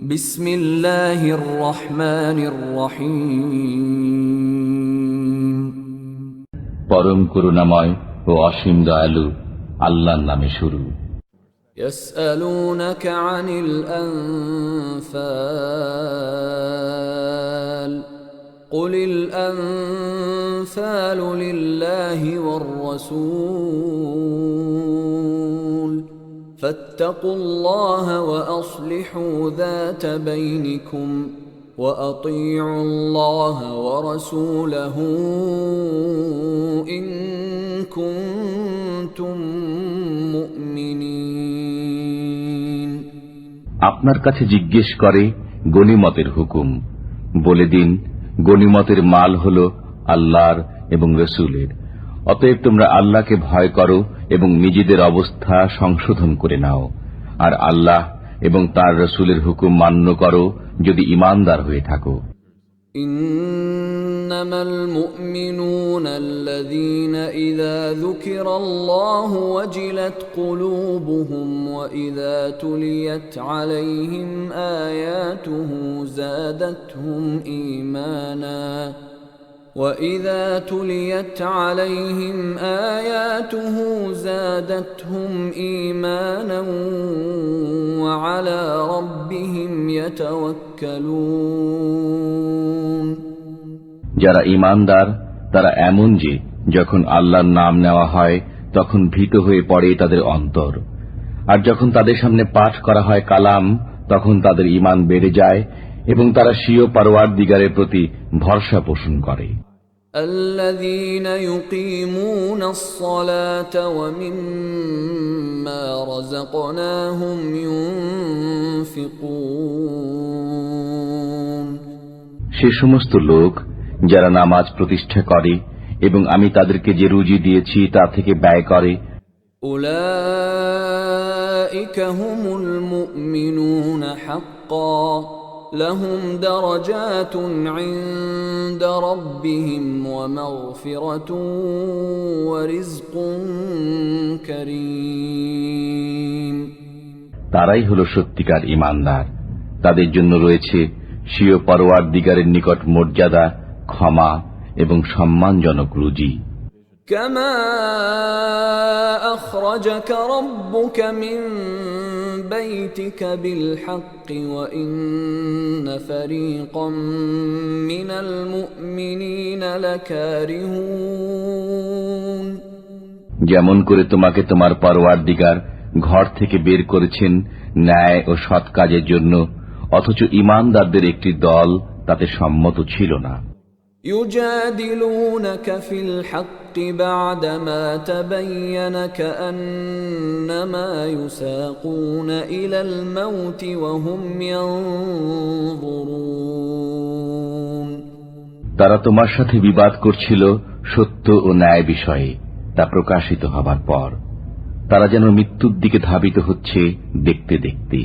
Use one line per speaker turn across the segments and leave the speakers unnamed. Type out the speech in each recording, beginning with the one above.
বিসমিল্লাহির রহমানির রহিম।
পরম করুণাময় ও অসীম দয়ালু আল্লাহর নামে শুরু।
ইয়াসআলুনাকা আনিল আনফাল কুলিল আনফালু লিল্লাহি ওয়ার রাসূল ফাত্তাকুল্লাহা ওয়া আসলিহু যাতা বাইনিকুম ওয়া আতিউল্লাহা ওয়া রাসূলাহু ইন কুনতুম মুমিনিন।
আপনার কাছে জিজ্ঞেস করে গনিমতের হুকুম। বলে দিন, গনিমতের মাল হল আল্লাহর এবং রসুলের। অতএব তোমরা আল্লাহকে ভয় করো এবং নিজেদের অবস্থা সংশোধন করে নাও, আর আল্লাহ এবং তার রসুলের হুকুম মান্য করো যদি ঈমানদার হয়ে থাকো।
ইন্নামাল মুমিনুনা আল্লাযীনা ইযা যুকিরাল্লাহু ওয়াজিলাত কুলুবুহুম ওয়া ইযা তুলিয়াত আলাইহিম আয়াতুহু যাদাতহুম ঈমানা وَإِذَا تُلِيَتْ عَلَيْهِمْ آيَاتُهُ زَادَتْهُمْ إِيمَانًا وَعَلَى رَبِّهِمْ يَتَوَكَّلُونَ।
যারা ঈমানদার তারা এমন যে যখন আল্লাহর নাম নেওয়া হয় তখন ভীত হয়ে পড়ে তাদের অন্তর, আর যখন তাদের সামনে পাঠ করা হয় কালাম তখন তাদের ঈমান বেড়ে যায় এবং তারা স্বীয় পরওয়ারদিগারের প্রতি ভরসা পোষণ করে।
الذين يقيمون الصلاة ومما رزقناهم ينفقون।
সে সমস্ত লোক যারা নামাজ প্রতিষ্ঠা করে এবং আমি তাদেরকে যে রুজি দিয়েছি তা থেকে ব্যয় করে।
أولئك هم المؤمنون حقا لهم درجات عند ربهم ومغفرة ورزق كريم।
তারাই হলো সত্যিকার ঈমানদার, তাদের জন্য রয়েছে স্বীয় পরওয়ারদিগারের নিকট মর্যাদা, ক্ষমা এবং সম্মানজনক রুজি।
كما أخرجك ربك من بيتك بالحق وإن فريقا من المؤمنين لكارهون।
যেমন করে তোমাকে তোমার পরওয়ারদিগার ঘর থেকে বের করেছেন ন্যায় ও সৎ কাজের জন্য, অথচ ঈমানদারদের একটি দল তাতে সম্মত ছিল না।
يجادلونك في الحق بعدما تبين كأنما يساقون إلى الموت وهم ينظرون।
তারা তোমার সাথে বিবাদ করছিল সত্য ও ন্যায় বিষয়ে, তা প্রকাশিত হবার পর তারা যেন মৃত্যুর দিকে ধাবিত হচ্ছে দেখতে দেখতে।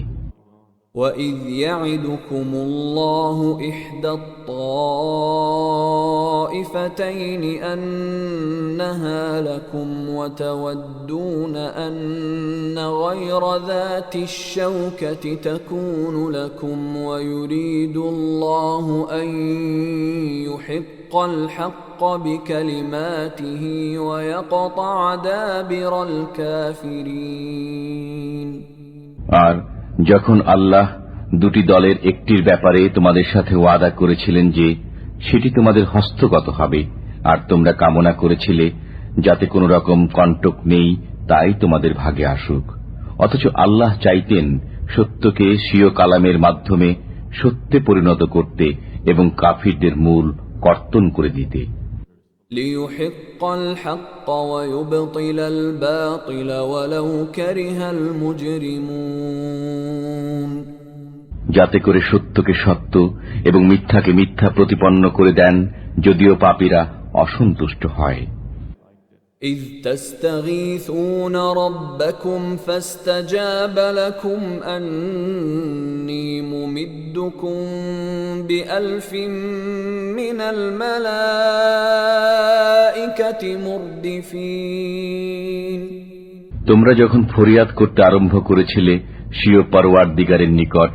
وَإِذْ يَعِدُكُمُ اللَّهُ إِحْدَى الطَّائِفَتَيْنِ أَنَّهَا لَكُمْ وَتَوَدُّونَ أَنَّ غَيْرَ ذَاتِ الشَّوْكَةِ تَكُونُ لَكُمْ وَيُرِيدُ اللَّهُ أَن يُحِقَّ الْحَقَّ بِكَلِمَاتِهِ وَيَقْطَعَ دَابِرَ الْكَافِرِينَ।
আর যখন আল্লাহ দুটি দলের একটির ব্যাপারে তোমাদের সাথে ওয়াদা করেছিলেন যে সেটি তোমাদের হস্তগত হবে, আর তোমরা কামনা করেছিলে যাতে কোনো রকম কণ্টক নেই তাই তোমাদের ভাগে আসুক, অথচ আল্লাহ চাইতেন সত্যকে স্বীয় কালামের মাধ্যমে সত্যে পরিণত করতে এবং কাফিরদের মূল কর্তন করে দিতে।
ليحق الحق ويبطل الباطل ولو كره المجرمون।
যাতে করে সত্যকে সত্য এবং মিথ্যাকে মিথ্যা প্রতিপন্ন করে দেন, যদিও পাপীরা অসন্তুষ্ট হয়।
إذ تستغيثون ربكم فاستجاب لكم أني ممدكم بألف من الملائكة مردفين।
তোমরা যখন ফরিয়াদ করতে আরম্ভ করেছিলে স্বীয় পরওয়ারদিগারের নিকট,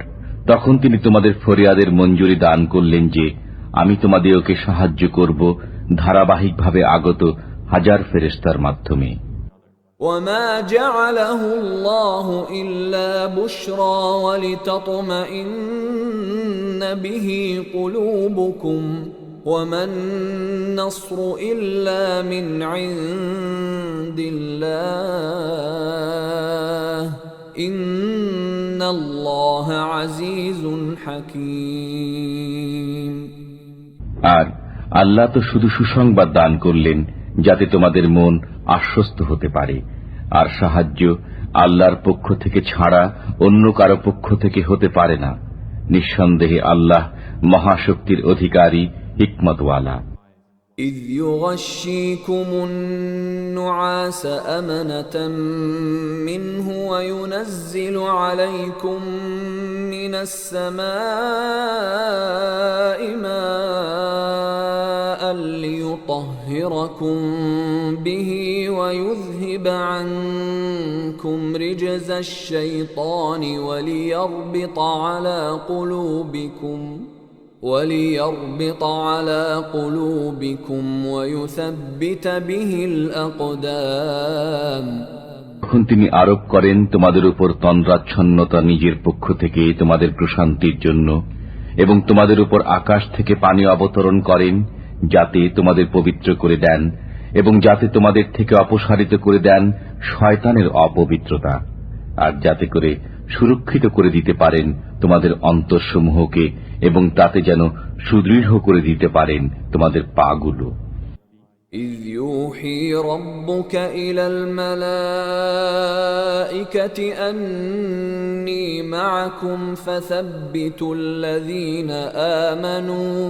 তখন তিনি তোমাদের ফরিয়াদের মঞ্জুরি দান করলেন যে আমি তোমাদেরকে সাহায্য করব ধারাবাহিকভাবে আগত হাজার ফেরেশতার মাধ্যমে।
وما جعله الله إلا بشرى ولتطمئن به قلوبكم وما النصر إلا من عند الله إن الله عزيز حكيم।
আর আল্লাহ তো শুধু সুসংবাদ দান করলেন যাতে তোমাদের মন আশ্বস্ত হতে পারে, আর সাহায্য আল্লাহর পক্ষ থেকে ছাড়া অন্য কারো পক্ষ থেকে হতে পারে না। নিঃসন্দেহে আল্লাহ মহাশক্তির অধিকারী, হিকমতওয়ালা।
إذ يغشيكم النعاس أمنة منه وينزل عليكم من السماء ماء ليطهركم به ويذهب عنكم رجز الشيطان وليربط على قلوبكم ويثبت به الأقدام।
তখন তিনি আরোপ করেন তোমাদের উপর তন্দ্রাচ্ছন্নতা নিজের পক্ষ থেকে তোমাদের প্রশান্তির জন্য, এবং তোমাদের উপর আকাশ থেকে পানি অবতরণ করেন যাতে তোমাদের পবিত্র করে দেন, এবং যাতে তোমাদের থেকে অপসারিত করে দেন শয়তানের অপবিত্রতা, আর যাতে করে সুরক্ষিত করে দিতে পারেন তোমাদের অন্তরসমূহকে, এবং তাতে যেন সুদৃঢ় করে দিতে পারেন তোমাদের পাগুলো।
إذ يوحي ربك إلى الملائكة أني معكم فثبتوا الذين آمنوا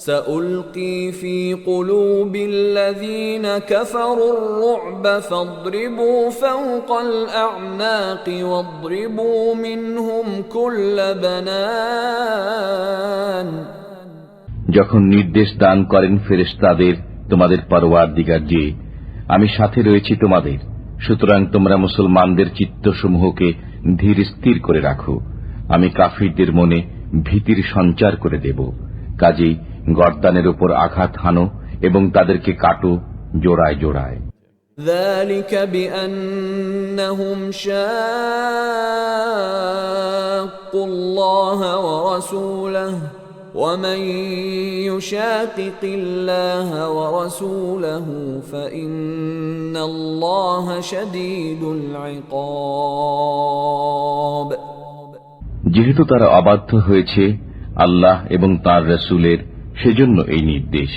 سألقي في قلوب الذين كفروا الرعب فاضربوا فوق الأعناق واضربوا منهم كل بنان।
যখন নির্দেশ দান করেন ফেরেশতাদের তোমাদের পরওয়ারদিগার যে আমি সাথে রয়েছি তোমাদের, সুতরাং তোমরা মুসলমানদের চিত্তসমূহকে ধীর স্থির করে রাখো। আমি কাফিরদের মনে ভীতির সঞ্চার করে দেব, কাজেই গর্দানের উপর আঘাত হানো এবং তাদেরকে কাটো জোড়ায় জোড়ায়।
ذلك بأنهم شاقوا الله ورسوله ومن يشاقق الله ورسوله فإن الله شديد العقاب।
যেহেতু তারা অবাধ্য হয়েছে আল্লাহ এবং তাঁর রসুলের, সেজন্য এই নির্দেশ।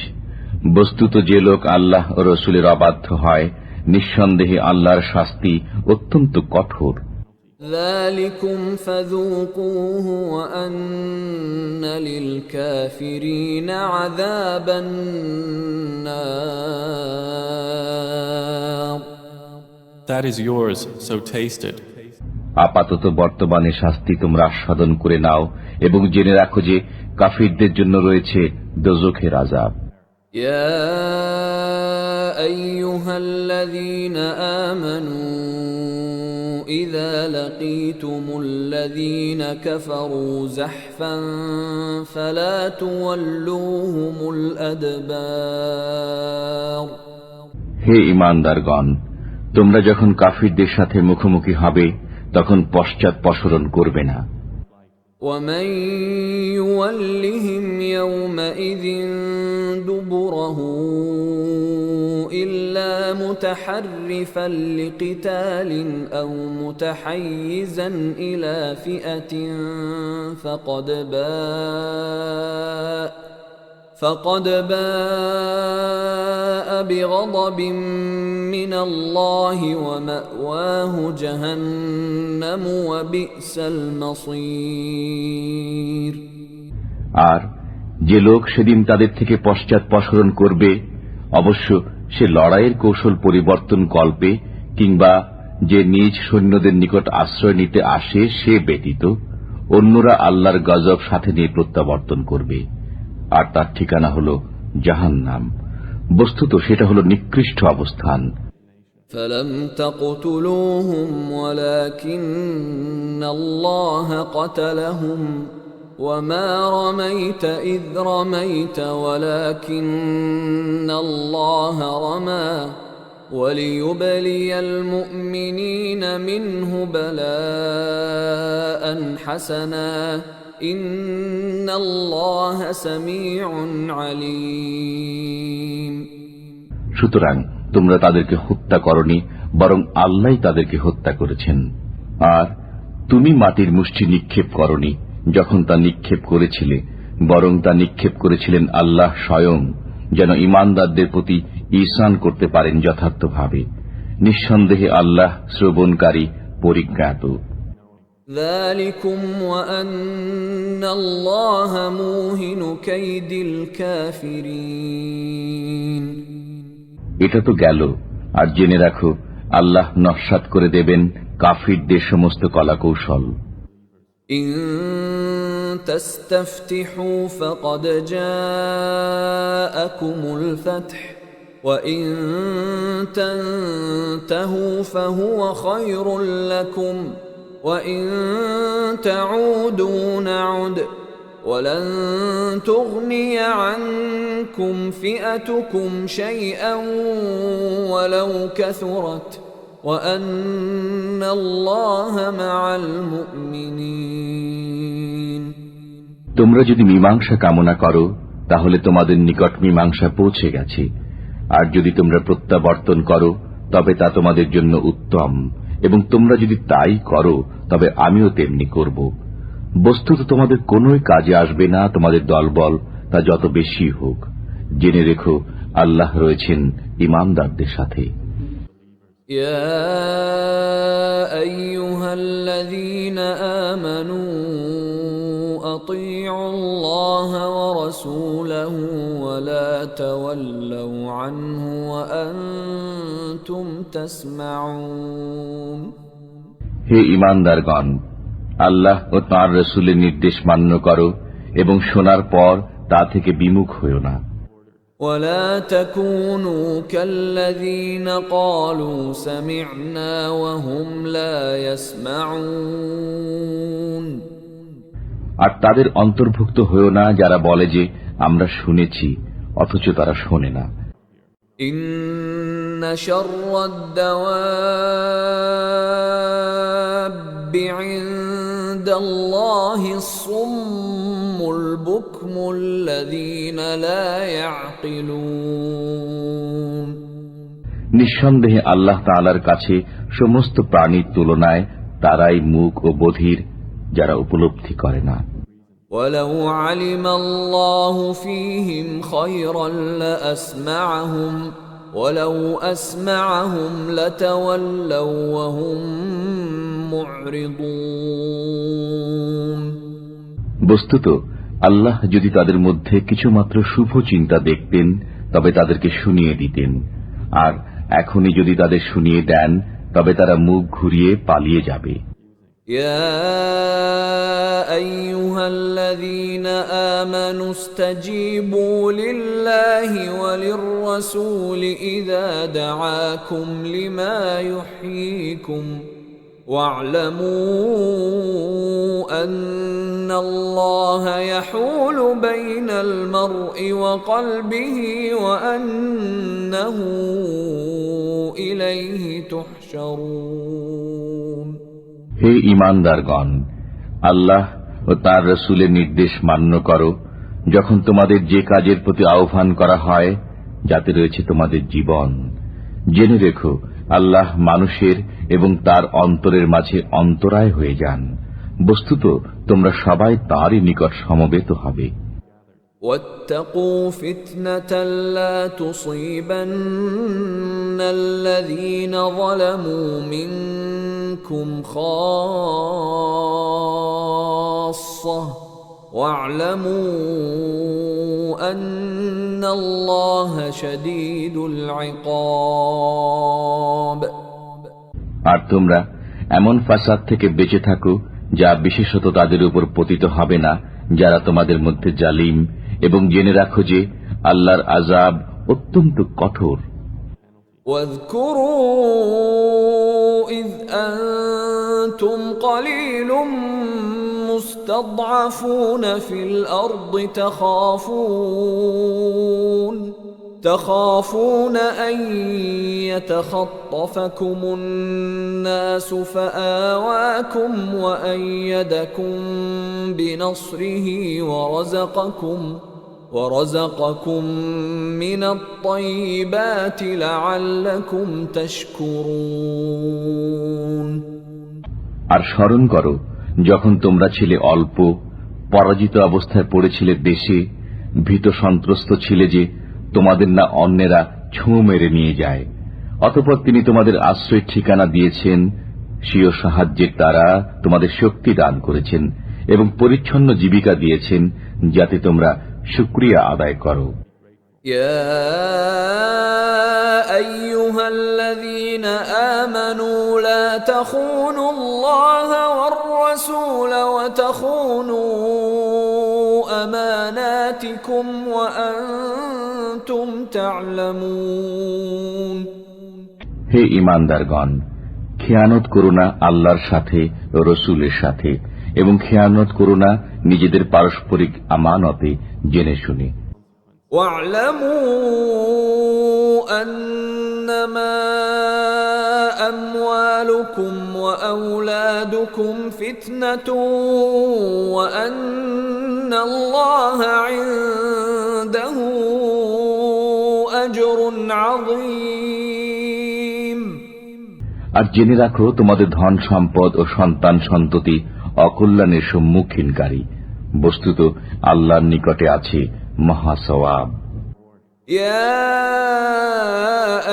বস্তুত যে লোক আল্লাহ ও রসুলের অবাধ্য হয়, নিঃসন্দেহে আল্লাহর শাস্তি অত্যন্ত কঠোর।
ذلكم فذوقوه وأن للكافرين عذاب النار।
That is yours, so taste it.
আপাতত বর্তমানে শাস্তি তোমরা আস্বাদন করে নাও এবং জেনে রাখো যে কাফিরদের জন্য রয়েছে দোজখের আযাব।
ইয়া আইয়ুহাল্লাযীনা আমানু ইযা লাকীতুমুল্লাযীনা কাফারু যাহফান ফালা তুওয়াল্লুহুমুল আদবার।
হে ঈমানদারগণ, তোমরা যখন কাফিরদের সাথে মুখোমুখি হবে তখন পশ্চাৎপসরণ করবে না।
ومن يولهم يومئذ دبره إلا متحرفا لقتال أو متحيزا إلى فئة فقد باء بغضب من الله ومأواه جهنم وبئس المصير।
আর যে লোক সেদিন তাদের থেকে পশ্চাৎপসরণ করবে, অবশ্য সে লড়াইয়ের কৌশল পরিবর্তন কল্পে কিংবা যে নিজ সৈন্যদের নিকট আশ্রয় নিতে আসে সে ব্যতীত অন্যরা আল্লাহর গজব সাথে নিয়ে প্রত্যাবর্তন করবে, আর তার ঠিকানা হল জাহান্নাম। বস্তুত সেটা হল নিকৃষ্ট অবস্থান।
فلم تقتلوهم ولكن الله قتلهم وما رميت إذ رميت ولكن الله رمى وليبلي المؤمنين منه بلاء حسنا إن الله سميع عليم
সুতরাং তোমরা তাদেরকে হত্যা করনি, বরং আল্লাহই তাদেরকে হত্যা করেছেন। আর তুমি মাটির মুষ্টি নিক্ষেপ করনি যখন তা নিক্ষেপ করেছিলে, বরং তা নিক্ষেপ করেছিলেন আল্লাহ স্বয়ং, যেন ঈমানদারদের প্রতি ইহসান করতে পারেন যথার্থভাবে। নিঃসন্দেহে আল্লাহ শ্রবণকারী, পরিজ্ঞাত।
ذلكم وأن الله موهن كيد الكافرين
এটা তো গেল, আর জেনে রাখো আল্লাহ নস্যাৎ করে দেবেন কাফিরদের সমস্ত কলাকৌশল।
إن تستفتحوا فقد جاءكم الفتح وإن تنتهوا فهو خير لكم وإن تعودوا نعد ولن تغني عنكم فئتكم شيئا ولو كثرت وأن الله مع المؤمنين
তোমরা যদি মীমাংসা কামনা করো তাহলে তোমাদের নিকট মীমাংসা পৌঁছে গেছে, আর যদি তোমরা প্রত্যাবর্তন করো তবে তা তোমাদের জন্য উত্তম, এবং তোমরা যদি তাই করো তবে আমিও তেমনি করব। বস্তুত তোমাদের কোনোই কাজে আসবে না তোমাদের দলবল, তা যত বেশি হোক। জেনে রেখো আল্লাহ রয়েছেন ঈমানদারদের সাথে।
يا أيها الذين آمنوا أطيعوا الله ورسوله ولا تولوا عنه وأنتم تسمعون
হে ঈমানদারগণ, আল্লাহ ও তাঁর রাসূলের নির্দেশ মান্য করো এবং শোনার পর তা থেকে বিমুখ হইও না।
ولا تكونوا كالذين قالوا سمعنا وهم لا يسمعون
আর তাদের অন্তর্ভুক্ত হইও না যারা বলে যে আমরা শুনেছি অথচ তারা শোনে না।
إن شر الدواب عند الله الصم البكم الذين لا يعقلون
নিঃসন্দেহে আল্লাহ তাআলার কাছে সমস্ত প্রাণীর তুলনায় তারাই মূক ও বধির, যারা উপলব্ধি করে না।
ولو علم الله فيهم خيرا لأسمعهم ولو أسمعهم لتولوا وهم معرضون
বস্তুত আল্লাহ যদি তাদের মধ্যে কিছুমাত্র শুভ চিন্তা দেখতেন তবে তাদেরকে শুনিয়ে দিতেন, আর এখনই যদি তাদের শুনিয়ে দেন তবে তারা মুখ ঘুরিয়ে পালিয়ে যাবে।
يا أيها الذين آمنوا استجيبوا لله وللرسول إذا دعاكم لما يحييكم واعلموا أن الله يحول بين المرء وقلبه وأنه إليه تحشرون
হে ঈমানদারগণ, আল্লাহ ও তাঁর রাসূলের নির্দেশ মান্য করো যখন তোমাদের যে কাজের প্রতি আহ্বান করা হয় যাতে রয়েছে তোমাদের জীবন। জেনে রেখো আল্লাহ মানুষের এবং তার অন্তরের মাঝে অন্তরায় হয়ে যান। বস্তুত তোমরা সবাই তাঁরই নিকট সমবেত হবে।
واتقوا فتنة لا تصيبن الذين ظلموا منكم خاصة واعلموا أن الله شديد العقاب
আর তোমরা এমন ফাসাদ থেকে বেঁচে থাকো যা বিশেষত তাদের উপর পতিত হবে না যারা তোমাদের মধ্যে জালিম, এবং জেনে রাখো যে আল্লাহর আযাব অত্যন্ত কঠোর।
واذكروا إذ أنتم قليل مستضعفون في الأرض تخافون أن يتخطفكم الناس فآواكم وأيدكم بنصره ورزقكم من الطيبات لعلكم تشكرون
আর স্মরণ করো যখন তোমরা ছিলে অল্প, পরাজিত অবস্থায় পড়েছিলে দেশে, ভীত সন্ত্রস্ত ছিলে যে তোমাদের না অন্যেরা ছোঁ মেরে নিয়ে যায়। অতঃপর তিনি তোমাদের আশ্রয় ঠিকানা দিয়েছেন, স্বীয় সাহায্যের দ্বারা তোমাদের শক্তি দান করেছেন এবং পরিচ্ছন্ন জীবিকা দিয়েছেন যাতে তোমরা শুকরিয়া আদায় করো।
يا أيها الذين آمنوا لا تخونوا الله والرسول وتخونوا أماناتكم وأنتم تعلمون
হে ঈমানদারগণ, খেয়ানত করো না আল্লাহর সাথে ও রসুলের সাথে, এবং খেয়ানত করো না নিজেদের পারস্পরিক আমানতে জেনে শুনে।
واعلموا أنما أموالكم وأولادكم فتنة وأن الله عنده أجر عظيم
আর জেনে রাখো তোমাদের ধন সম্পদ ও সন্তান সন্ততি অকল্যাণের সম্মুখীনকারী, বস্তুত আল্লাহর নিকটে আছে মহা সওয়াব।
يا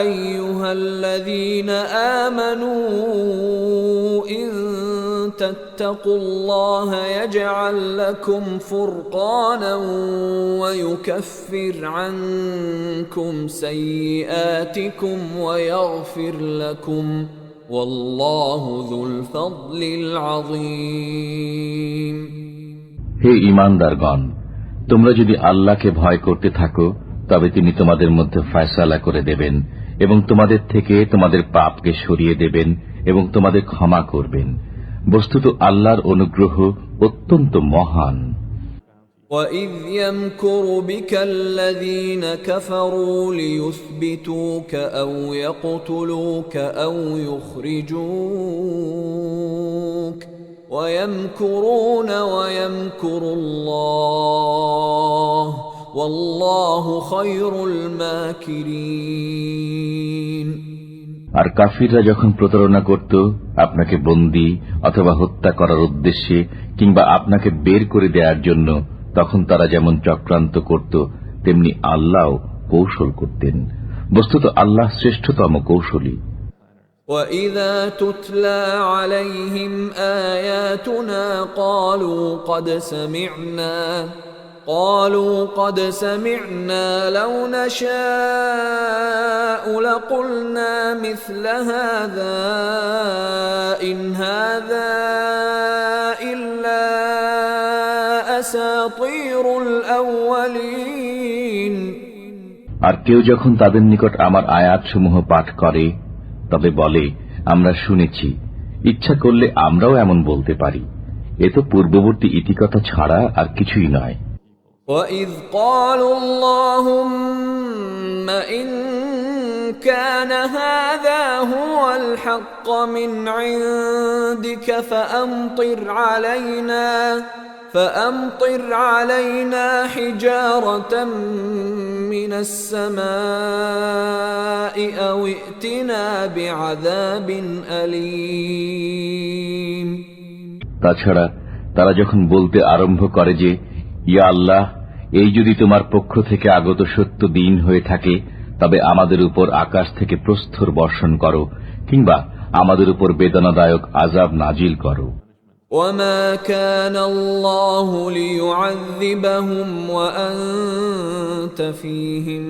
أيها الذين آمنوا إن تتقوا الله يجعل لكم فرقانا ويكفر عنكم سيئاتكم ويغفر لكم والله ذو الفضل العظيم
হে ঈমানদারগণ, তোমরা যদি আল্লাহকে ভয় করতে থাকো তবে তিনি তোমাদের মধ্যে ফয়সালা করে দেবেন এবং তোমাদের থেকে তোমাদের পাপকে সরিয়ে দেবেন এবং তোমাদের ক্ষমা করবেন। বস্তুত আল্লাহর অনুগ্রহ অত্যন্ত মহান।
وَإِذْ يَمْكُرُ بِكَ الَّذِينَ كَفَرُوا لِيُثْبِتُوكَ أَوْ يَقْتُلُوكَ أَوْ يُخْرِجُوكَ وَيَمْكُرُونَ وَيَمْكُرُ اللَّهُ وَاللَّهُ خَيْرُ الْمَاكِرِينَ
আর কাফিররা যখন প্রতারণা করত আপনাকে বন্দী অথবা হত্যা করার উদ্দেশ্যে কিংবা আপনাকে বের করে দেওয়ার জন্য, তখন তারা যেমন চক্রান্ত করত তেমনি আল্লাহ কৌশল করতেন। বস্তুত আল্লাহ শ্রেষ্ঠতম কৌশলী।
وَإِذَا تُتْلَى عَلَيْهِمْ آيَاتُنَا قالوا قد سمعنا لو نشاء لقلنا مثل هذا إن هذا إلا أساطير الأولين
আর কেউ যখন তাদের নিকট আমার আয়াতসমূহ পাঠ করে তবে বলে, আমরা শুনেছি, ইচ্ছা করলে আমরাও এমন বলতে পারি, এ তো পূর্ববর্তী ইতিকথা ছাড়া আর কিছুই নয়।
وَإِذْ قَالُوا اللَّهُمَّ إِن كَانَ هَذَا هُوَ الْحَقَّ مِنْ عِندِكَ فَأَمْطِرْ عَلَيْنَا حِجَارَةً مِنَ السَّمَاءِ أَوْ ائْتِنَا بِعَذَابٍ أَلِيمٍ
তাছাড়া তারা যখন বলতে আরম্ভ করে যে, ইয়া আল্লাহ, এই যদি তোমার পক্ষ থেকে আগত সত্য দিন হয়ে থাকে তবে আমাদের উপর আকাশ থেকে প্রস্তর বর্ষণ করো কিংবা আমাদের উপর বেদনাদায়ক আযাব নাজিল করো।
وَمَا كَانَ اللَّهُ لِيُعَذِّبَهُمْ وَأَنْتَ فِيهِمْ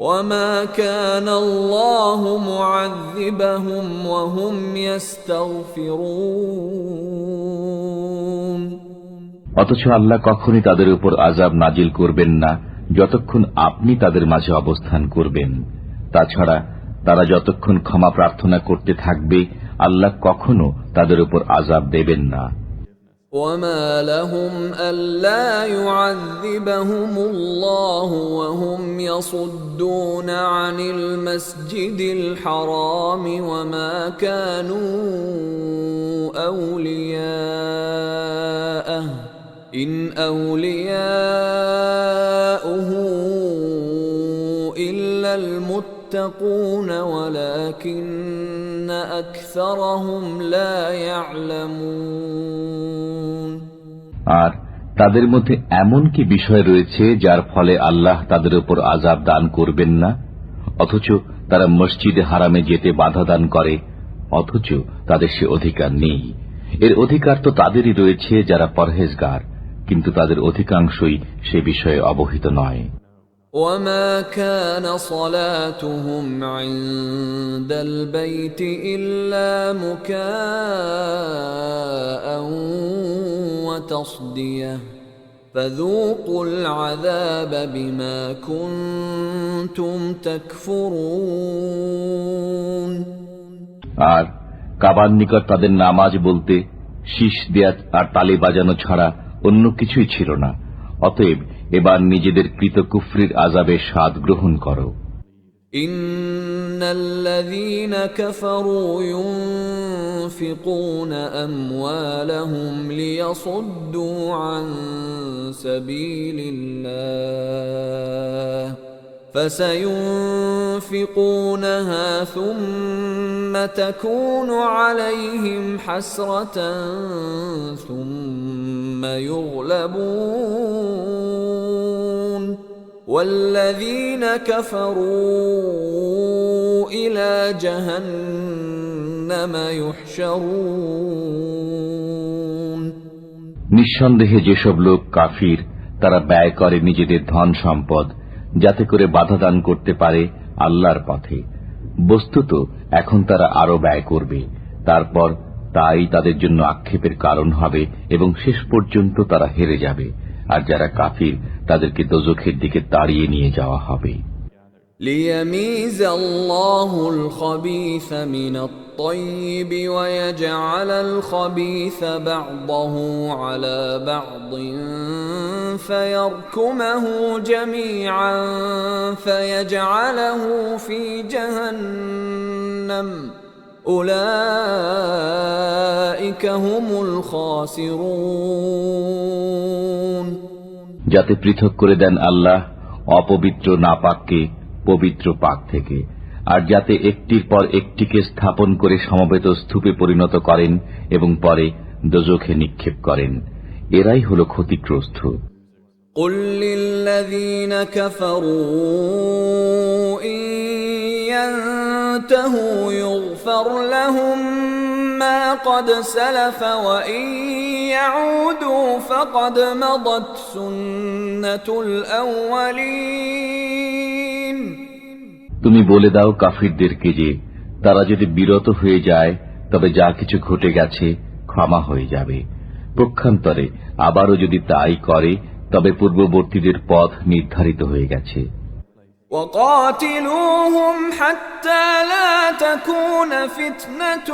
وَمَا كَانَ اللَّهُ مُعَذِّبَهُمْ وَهُمْ يَسْتَغْفِرُونَ
অথচ আল্লাহ কখনই তাদের উপর আযাব নাজিল করবেন না যতক্ষণ আপনি তাদের মাঝে অবস্থান করবেন। তাছাড়া তারা যতক্ষণ ক্ষমা প্রার্থনা করতে থাকবে আল্লাহ কখনো তাদের উপর আযাব দেবেন না।
وما لهم ألا يعذبهم الله وهم يصدون عن المسجد الحرام وما كانوا أولياءه إن أولياؤه إلا المتقون ولكن أكثرهم لا يعلمون
আর তাদের মধ্যে এমন কি বিষয় রয়েছে যার ফলে আল্লাহ তাদের উপর আযাব দান করবেন না, অথচ তারা মসজিদে হারামে যেতে বাধা দান করে, অথচ তাদের সে অধিকার নেই। এর অধিকার তো তাদেরই রয়েছে যারা পরহেজগার, কিন্তু তাদের অধিকাংশই সে বিষয়ে অবহিত নয়।
وما كان صلاتهم عند البيت إلا مكاء وتصدية فذوقوا العذاب بما كنتم تكفرون
আর কাবার নিকট তাদের নামাজ বলতে শীষ দেয়া আর তালি বাজানো ছাড়া অন্য কিছুই ছিল না। অতএব এবার নিজেদের কৃত কুফরির আযাবের স্বাদ গ্রহণ করো।
ইন্নাল্লাযীনা কাফারু ইউনফিকুনা আমওয়ালাহুম লিয়াসুদ্দু আন সাবিলিল্লাহ فسينفقونها ثم تكون عليهم حسرة ثم يغلبون والذين كفروا إلى جهنم يحشرون
নিঃসন্দেহে যেসব লোক কাফির তারা ব্যয় করে নিজেদের ধন সম্পদ যাতে করে বাধা দান করতে পারে আল্লাহর পথে। বস্তুত এখন তারা আরো ব্যয় করবে, তারপর তাই তাদের জন্য আক্ষেপের কারণ হবে এবং শেষ পর্যন্ত তারা হেরে যাবে। আর যারা কাফির তাদেরকে দোজখের দিকে তাড়িয়ে নিয়ে যাওয়া হবে।
ليميز الله الخبيث من الطيب ويجعل الخبيث بعضه على بعض فيركمه جميعا فيجعله في جهنم أولئك هم الخاسرون
যাতে পৃথক করে দেন আল্লাহ অপবিত্র নাপাককে পবিত্র পাক থেকে, আর যাতে একটির পর একটিকে স্থাপন করে সমবেত স্তূপে পরিণত করেন এবং পরে দোজখে নিক্ষেপ করেন, এরাই হল ক্ষতিগ্রস্ত।
قل للذين كفروا إن ينتهوا يغفر لهم ما قد سلف وإن يعودوا فقد مضت سنة الأولين
তুমি বলে দাও কাফিরদেরকে যে তারা যদি বিরত হয়ে যায় তবে যা কিছু ঘটে গেছে ক্ষমা হয়ে যাবে, পক্ষান্তরে আবারও যদি তাই করে তবে পূর্ববর্তীদের পথ নির্ধারিত হয়ে গেছে।
وقاتلوهم حتى لا تكون فتنة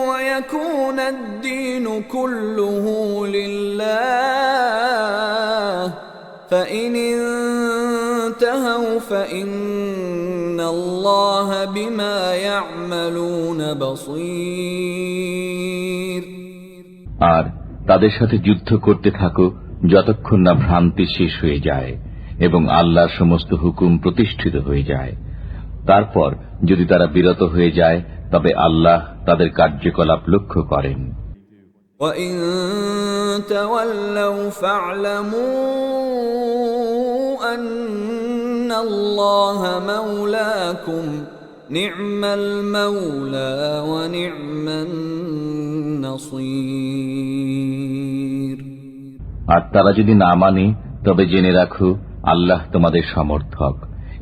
ويكون الدين كله لله فإن انتهوا فإن الله بما يعملون بصير
আর তাদের সাথে যুদ্ধ করতে থাকো যতক্ষণ না ভ্রান্তি শেষ হয়ে যায় এবং আল্লাহর সমস্ত হুকুম প্রতিষ্ঠিত হয়ে যায়। তারপর যদি তারা বিরত হয়ে যায় তবে আল্লাহ তাদের কার্যকলাপ লক্ষ্য করেন।
وَإِن تَوَلَّوْا فَاعْلَمُوا أَنَّ اللَّهَ مَوْلَاكُمْ نِعْمَ الْمَوْلَى وَنِعْمَ النَّصِيرُ
আর তারা যদি না মানে তবে জেনে রাখো আল্লাহ তোমাদের সমর্থক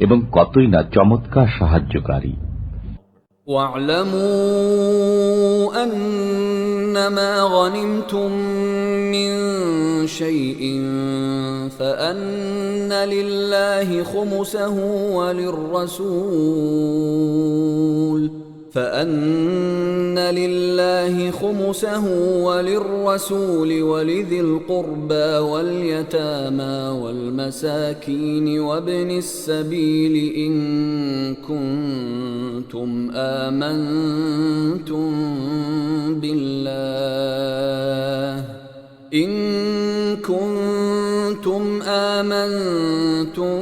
এবং কতই না চমৎকার সাহায্যকারী।
وَاعْلَمُوا أَنَّ ما غنمتم من شيء فأن لله خمسه وللرسول ولذي القربى واليتامى والمساكين وابن السبيل إن كنتم آمنتم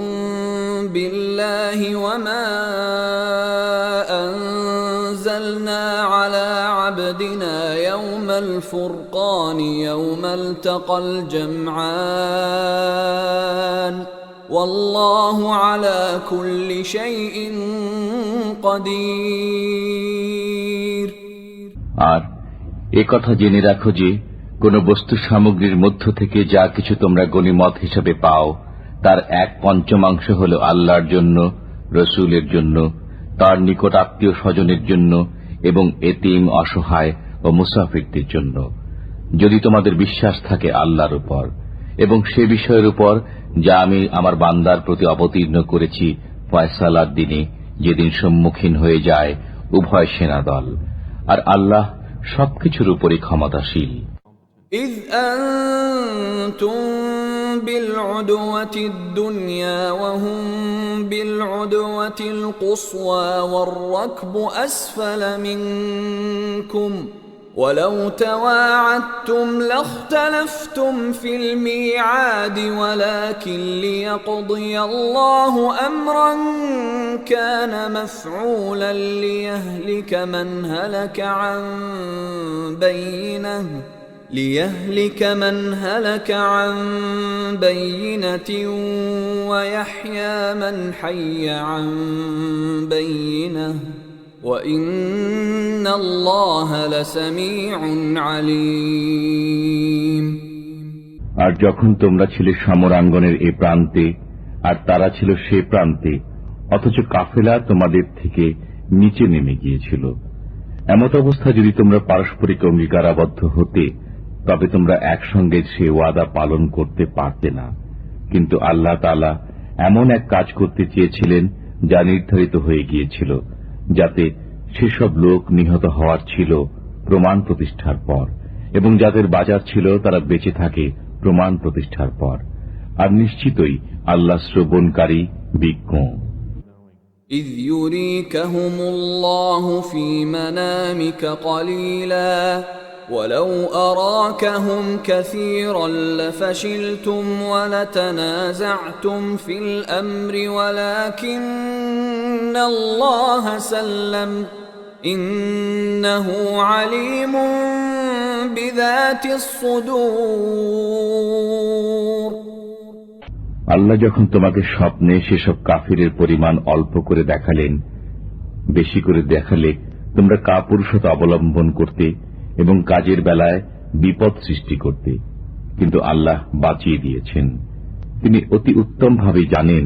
بالله وما أنزلنا على عبدنا يوم الفرقان يوم التقى الجمعان والله على كل شيء قدير।
আর একথা জেনে রাখো যে কোন বস্তু সামগ্রীর মধ্য থেকে যা কিছু তোমরা গনিমত হিসাবে পাও তার 1/5 হল আল্লাহর জন্য, রসুলের জন্য, তার নিকট আত্মীয় স্বজনের জন্য এবং এতিম, অসহায় ও মুসাফিরদের জন্য, যদি তোমাদের বিশ্বাস থাকে আল্লাহর উপর এবং সে বিষয়ের উপর যা আমি আমার বান্দার প্রতি অবতীর্ণ করেছি ফয়সালার দিনে, যেদিন সম্মুখীন হয়ে যায় উভয় সেনাদল। আর আল্লাহ সবকিছুর উপরই ক্ষমতাশীল।
إذ أنتم بالعدوة الدنيا وهم بالعدوة القصوى والركب أسفل منكم ولو تواعدتم لاختلفتم في الميعاد ولكن ليقضي الله أمرا كان مفعولا ليهلك من هلك عن بينة ويحيى من حي عن بينة وإن الله لسميع عليم।
আর যখন তোমরা ছিলে সমরাঙ্গনের এ প্রান্তে আর তারা ছিল সে প্রান্তে, অথচ কাফেলা তোমাদের থেকে নিচে নেমে গিয়েছিল, এমত অবস্থা যদি তোমরা পারস্পরিক অঙ্গীকারাবদ্ধ হতে তবে তোমরা একসঙ্গে সে ওয়াদা পালন করতে পারতে না। কিন্তু আল্লাহ তাআলা এমন এক কাজ করতে চেয়েছিলেন যা নির্ধারিত হয়ে গিয়েছিল, যাতে সেসব লোক নিহত হওয়ার ছিল প্রমাণ প্রতিষ্ঠার পর, এবং যাদের বাজার ছিল তারা বেঁচে থাকে প্রমাণ প্রতিষ্ঠার পর। আর নিশ্চিতই আল্লাহ শ্রবণকারী, বিজ্ঞ।
إذ يريكهم الله في منامك قليلا ولو أراكهم كثيرا لفشلتم ولتنازعتم في الأمر ولكن الله سلم إنه عليم بذات الصدور।
আল্লাহ যখন তোমাকে স্বপ্নে সেসব কাফিরের পরিমাণ অল্প করে দেখালেন, বেশি করে দেখালে তোমরা কাপুরুষতা অবলম্বন করতে এবং কাজের বেলায় বিপদ সৃষ্টি করতে, কিন্তু আল্লাহ বাঁচিয়ে দিয়েছেন। তিনি অতি উত্তমভাবে জানেন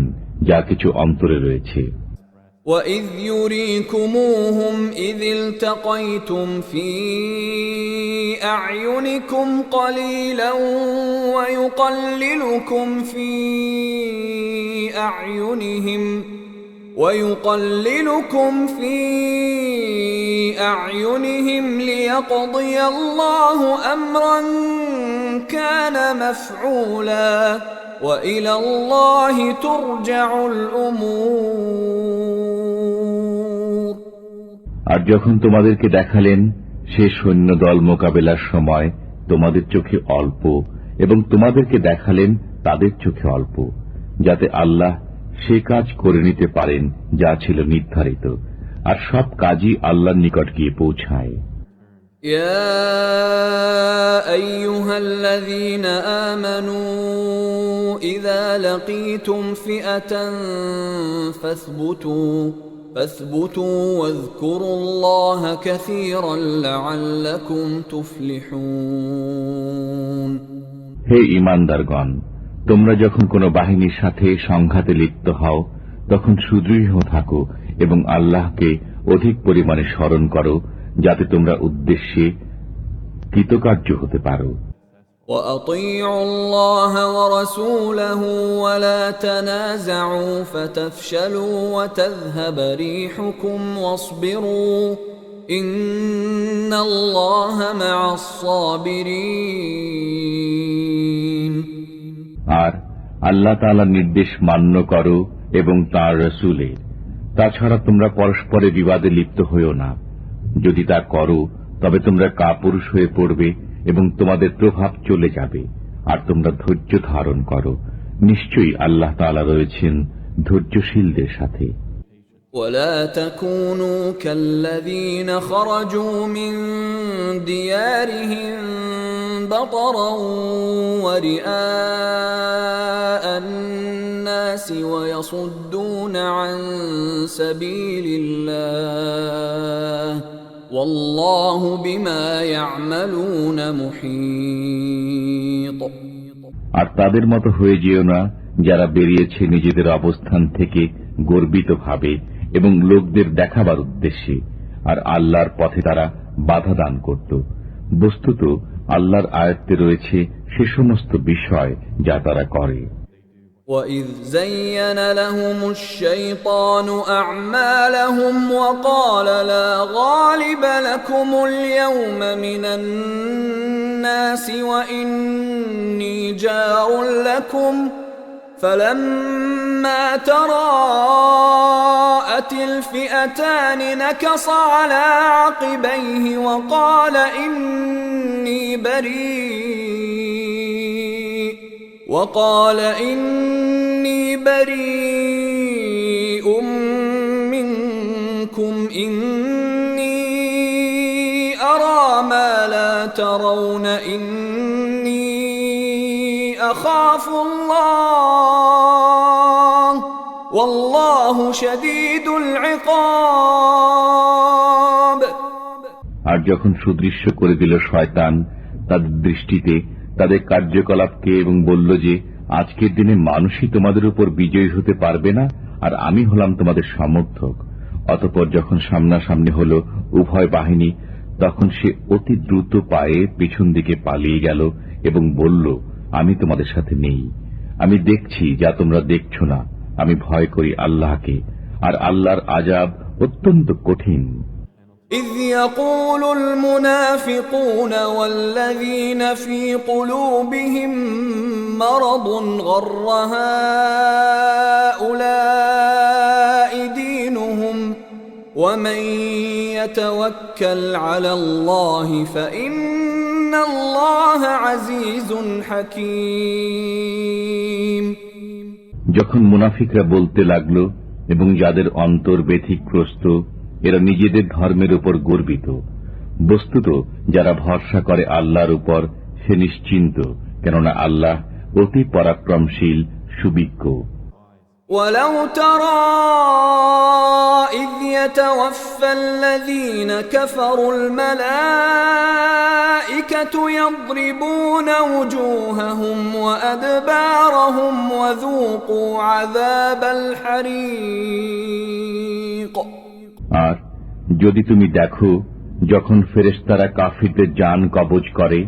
যা কিছু অন্তরে রয়েছে।
وَإِذْ يُرِيكُمُوهُمْ إِذِ الْتَقَيْتُمْ فِي أَعْيُنِكُمْ قَلِيلًا وَيُقَلِّلُكُمْ فِي أَعْيُنِهِمْ لِيَقْضِيَ اللَّهُ أَمْرًا كَانَ مَفْعُولًا وَإِلَى اللَّهِ تُرْجَعُ الْأُمُورُ।
আর যখন তোমাদেরকে দেখালেন সে সৈন্যদল মোকাবেলার সময় তোমাদের চোখে অল্প, এবং তোমাদেরকে দেখালেন তাদের চোখে অল্প, যাতে আল্লাহ সে কাজ করে নিতে পারেন যা ছিল নির্ধারিত, আর সব কাজই আল্লাহর নিকট গিয়ে পৌঁছায়।
يا أيها الذين آمنوا إذا لقيتم فئة فاثبتوا واذكروا الله كثيرا لعلكم تفلحون।
হে ঈমানদারগণ, তোমরা যখন কোন বাহিনীর সাথে সংঘাতে লিপ্ত হও তখন সুদৃঢ় থাকো এবং আল্লাহকে অধিক পরিমাণে স্মরণ করো, যাতে তোমরা উদ্দেশ্যে কৃতকার্য হতে পারো।
وأطيعوا الله ورسوله ولا تنازعوا فتفشلوا وتذهب ريحكم واصبروا إن الله مع الصابرين।
আর আল্লাহ তাআলার নির্দেশ মান্য করো এবং তাঁর রাসূলের। তাছাড়া তোমরা পরস্পরে বিবাদে লিপ্ত হইও না। যদি তা করো তবে তোমরা কাপুরুষ হয়ে পড়বে এবং তোমাদের প্রভাব চলে যাবে। আর তোমরা ধৈর্য ধারণ করো, নিশ্চয়ই আল্লাহ তাআলা রয়েছেন ধৈর্যশীলদের সাথে।
ولا تكونوا كالذين خرجوا من ديارهم بطرا ورئاء الناس ويصدون عن سبيل الله والله بما يعملون محيط।
আর তাদের মতো হয়ে যেও না যারা বেরিয়েছে নিজেদের অবস্থান থেকে গর্বিত ভাবে এবং লোকদের দেখাবার উদ্দেশ্যে, আর আল্লাহর পথে তারা বাধা দান করত। বস্তুত আল্লাহর আয়ত্তে রয়েছে সে সমস্ত বিষয় যা তারা করে।
وَإِذْ زَيَّنَ لَهُمُ الشَّيْطَانُ أَعْمَالَهُمْ وَقَالَ لَا غَالِبَ لَكُمُ الْيَوْمَ مِنَ النَّاسِ وَإِنِّي جَارٌ لَكُمْ فَلَمَّا تَرَاءَتِ الْفِئَتَانِ نَكَصَ عَلَى عَقِبَيْهِ وَقَالَ إِنِّي بريء منكم إني أرى ما لا ترون إني أخاف الله والله شديد العقاب।
আর যখন সুদৃশ্য করে দিল শয়তান তাদের দৃষ্টিতে তাদের কার্যকলাপকে এবং বলল যে আজকের দিনে মানুষই তোমাদের উপর বিজয়ী হতে পারবে না, আর আমি হলাম তোমাদের সমর্থক। অতঃপর যখন সামনাসামনি হল উভয় বাহিনী, তখন সে অতি দ্রুত পায়ে পিছন দিকে পালিয়ে গেল এবং বলল, আমি তোমাদের সাথে নেই, আমি দেখছি যা তোমরা দেখছো না, আমি ভয় করি আল্লাহকে, আর আল্লাহর আযাব অত্যন্ত কঠিন।
إذ يقول المنافقون والذين في قلوبهم مرض غر هؤلاء دينهم ومن يتوكل على الله فإن الله عزيز حكيم।
যখন মুনাফিকরা বলতে লাগলো এবং যাদের অন্তর ব্যথিগ্রস্ত, এরা নিজেদের ধর্মের উপর গর্বিত, বস্তুত যারা ভরসা করে আল্লাহর উপর সে নিশ্চিন্ত, কেননা আল্লাহ অতি পরাক্রমশীল সুবিজ্ঞ।
ولو ترى إذ يتوفى الذين كفروا الملائكة يضربون وجوههم وأدبارهم وذوقوا عذاب الحريق।
আর যদি তুমি দেখো যখন ফেরেশতারা কাফিরদের জান কবজ করে,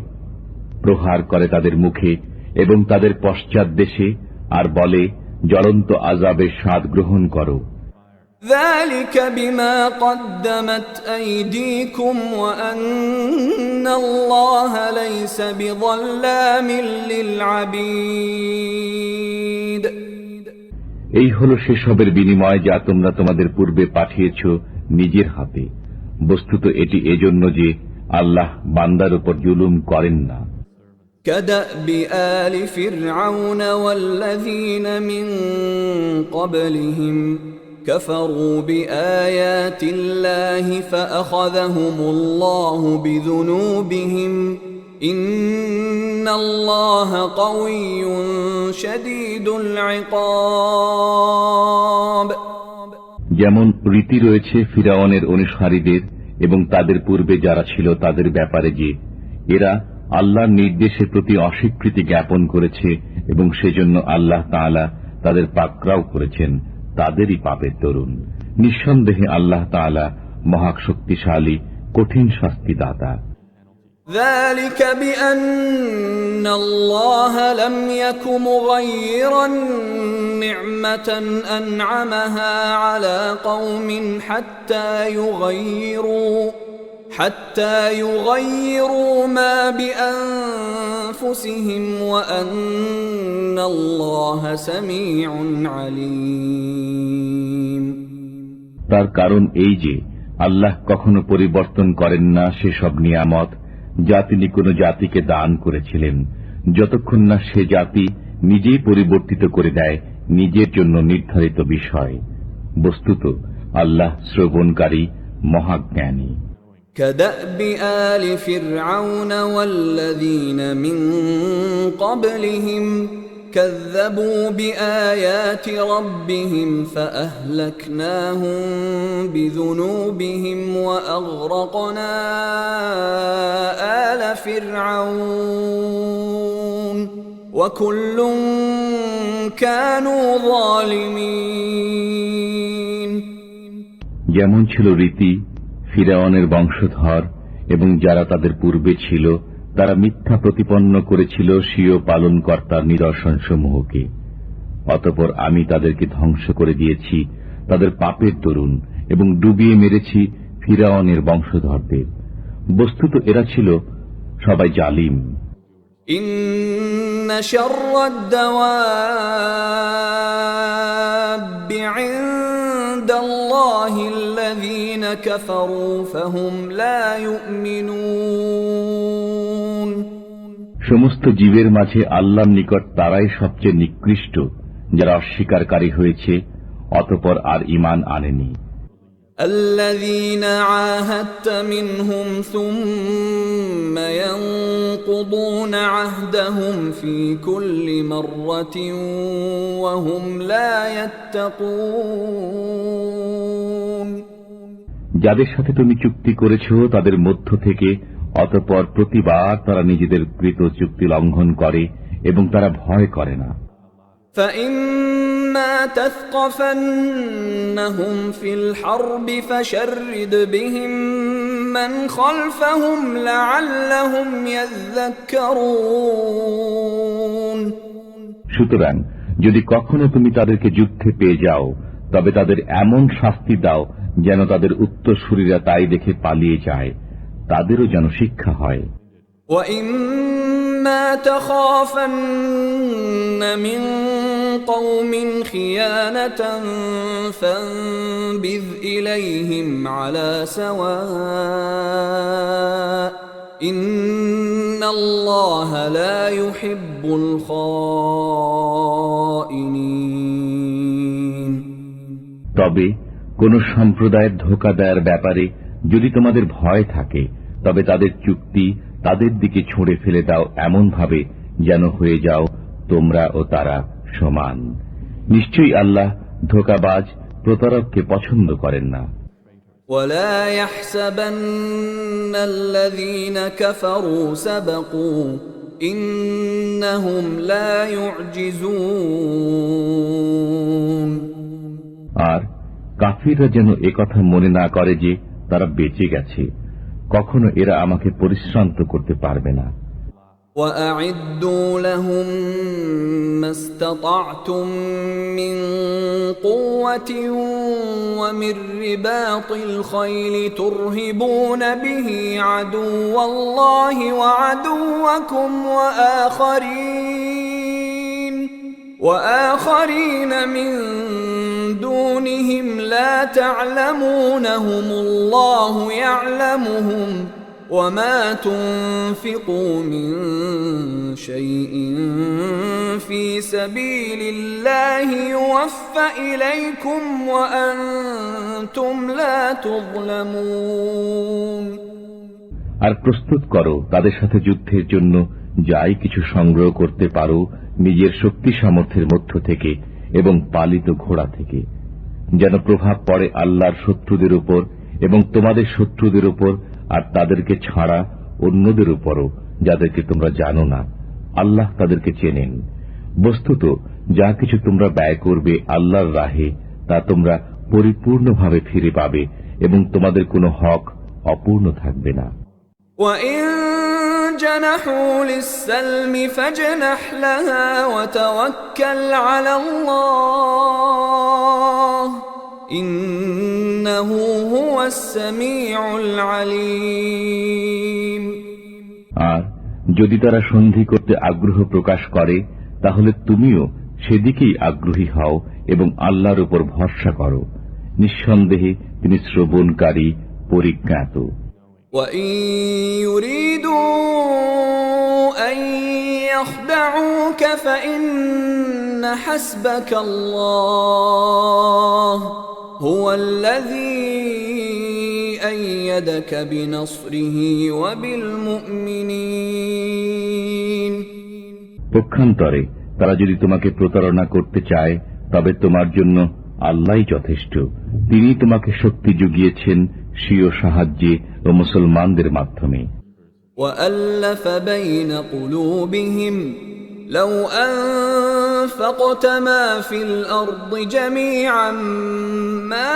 প্রহার করে তাদের মুখে এবং তাদের পশ্চাৎ দেশে, আর বলে জ্বলন্ত আযাবের স্বাদ গ্রহণ করো।
ذلك بما قدمت أيديكم وأن الله ليس بظلام للعبيد।
এই হলো সেসবের বিনিময় যা তোমরা তোমাদের পূর্বে পাঠিয়েছ নিজের হাতে, বস্তুত এটি এজন্য যে আল্লাহ বান্দার উপর জুলুম করেন না।
كدأب آل فرعون والذين من قبلهم كفروا بآيات الله فأخذهم الله بذنوبهم إن الله قوي شديد العقاب।
যেমন রীতি রয়েছে ফিরাউনের অনুসারীদের এবং তাদের পূর্বে যারা ছিল তাদের ব্যাপারে যে এরা আল্লাহর নির্দেশের প্রতি অস্বীকৃতি জ্ঞাপন করেছে এবং সেজন্য আল্লাহ তাআলা তাদের পাকড়াও করেছেন, তাদেরই পাপের দরুন। নিঃসন্দেহে আল্লাহ তাআলা মহাশক্তিশালী, কঠিন শাস্তিদাতা।
ذلك بأن الله لم يك مغيرا نعمة أنعمها على قوم حتى يغيروا ما بأنفسهم وأن الله سميع عليم.
তার কারণ এই যে আল্লাহ কখনো পরিবর্তন করেন না সেসব নিয়ামত যা তিনি কোন জাতিকে দান করেছিলেন, যতক্ষণ না সে জাতি নিজেই পরিবর্তিত করে দেয় নিজের জন্য নির্ধারিত বিষয়। বস্তুত আল্লাহ শ্রবণকারী, মহাজ্ঞানী।
كدأب آل فرعون والذين من قبلهم كذبوا بآيات ربهم فأهلكناهم بذنوبهم وأغرقنا آل فرعون وكل كانوا ظالمين.
যেমন ছিল রীতি ফিরআউনের বংশধর এবং যারা তাদের পূর্বে ছিল, তারা মিথ্যা প্রতিপন্ন করেছিল স্বীয় পালনকর্তার নিদর্শনসমূহকে। অতঃপর আমি তাদেরকে ধ্বংস করে দিয়েছি তাদের পাপের দরুন এবং ডুবিয়ে মেরেছি ফিরআউনের বংশধরদের। বস্তুত এরা ছিল সবাই জালিম।
ইন্না শাররাদ দাওয়াবি ইনদাল্লাহিল্লাযীনা কাফারু ফাহুম লা ইউমিনুন।
সমস্ত জীবের মাঝে আল্লাহর নিকট তারাই সবচেয়ে নিকৃষ্ট যারা অস্বীকারী হয়েছে অতঃপর আর ঈমান আনেনি।
الذين عاهدت منهم ثم ينقضون عهدهم في كل مرة وهم لا يتقون.
যাদের সাথে তুমি চুক্তি করেছো তাদের মধ্য থেকে অতঃপর প্রতিবার তারা নিজেদের কৃত চুক্তি লঙ্ঘন করে এবং তারা ভয় করে না।
فإما تثقفنهم في الحرب فشرد بهم من خلفهم لعلهم يذكرون.
সুতরাং যদি কখনো তুমি তাদেরকে যুদ্ধে পেয়ে যাও তবে তাদের এমন শাস্তি দাও যেন তাদের উত্তরসূরিরা তাই দেখে পালিয়ে যায়, তাদেরও যেন শিক্ষা হয়।
وَإِمَّا تَخَافَنَّ مِنْ قَوْمٍ خِيَانَةً فَانبِذْ إِلَيْهِمْ عَلَى سَوَاءٍ إِنَّ اللَّهَ لَا يُحِبُّ الْخَائِنِينَ.
তবে কোন সম্প্রদায়ের ধোঁকা দেওয়ার ব্যাপারে যদি তোমাদের ভয় থাকে তবে তাদের চুক্তি তাদের দিকে ছুঁড়ে ফেলে দাও এমন ভাবে যেন হয়ে যাও তোমরা ও তারা সমান। নিশ্চয়ই আল্লাহ ধোঁকাবাজ প্রতারককে পছন্দ করেন না।
وَلَا يَحْسَبَنَّ الَّذِينَ كَفَرُوا سَبَقُوا إِنَّهُمْ لَا يُعْجِزُونَ.
আর কাফিররা যেন একথা মনে না করে যে তারা বেঁচে গেছে, কখনো এরা আমাকে পরিশ্রান্ত করতে পারবে না।
وَأَعِدُّوا لَهُم مَّا اسْتَطَعْتُم مِّن قُوَّةٍ وَمِن رِّبَاطِ الْخَيْلِ تُرْهِبُونَ بِهِ عَدُوَّ اللَّهِ وَعَدُوَّكُمْ وَآخَرِينَ مِن دُونِهِمْ لَا تَعْلَمُونَهُمُ اللَّهُ يَعْلَمُهُمْ وَمَا تُنفِقُوا مِن شَيْءٍ فِي سَبِيلِ اللَّهِ يُوَفَّ إِلَيْكُمْ وَأَنتُمْ لَا تُظْلَمُونَ.
আর প্রস্তুত করো তাদের সাথে যুদ্ধের জন্য যাই কিছু সংগ্রহ করতে পারো নিজের শক্তি সামর্থ্যের মধ্য থেকে এবং পালিত ঘোড়া থেকে, যেন প্রভাব পড়ে আল্লাহর শত্রুদের উপর এবং তোমাদের শত্রুদের উপর, আর তাদেরকে ছাড়া অন্যদের উপরও যাদেরকে তোমরা জানো না। আল্লাহ তাদেরকে চেনেন। বস্তুত যা কিছু তোমরা ব্যয় করবে আল্লাহর রাহে তা তোমরা পরিপূর্ণভাবে ফিরে পাবে এবং তোমাদের কোনো হক অপূর্ণ থাকবে না।
وَإِن جنحوا للسلم فاجنح لها وتوكل على الله إنه هو السميع العليم
আর যদি তারা সন্ধি করতে আগ্রহ প্রকাশ করে তাহলে তুমিও সেদিকেই আগ্রহী হও এবং আল্লাহর উপর ভরসা করো। নিঃসন্দেহে তিনি শ্রবণকারী, পরিজ্ঞাত।
وَإِن يُرِيدُوا أَن يَخْدَعُوكَ فَإِنَّ حَسْبَكَ اللَّهُ هُوَ الَّذِي أَيَّدَكَ بِنَصْرِهِ وَبِالْمُؤْمِنِينَ
পক্ষান্তরে তারা যদি তোমাকে প্রতারণা করতে চায় তবে তোমার জন্য আল্লাহই যথেষ্ট। তিনি তোমাকে শক্তি জুগিয়েছেন স্বীয় সাহায্যে ও মুসলমানদের মাধ্যমে।
وَأَلَّفَ بَيْنَ قُلُوبِهِمْ لَوْ أَنفَقْتَ مَا فِي الْأَرْضِ جَمِيعًا مَا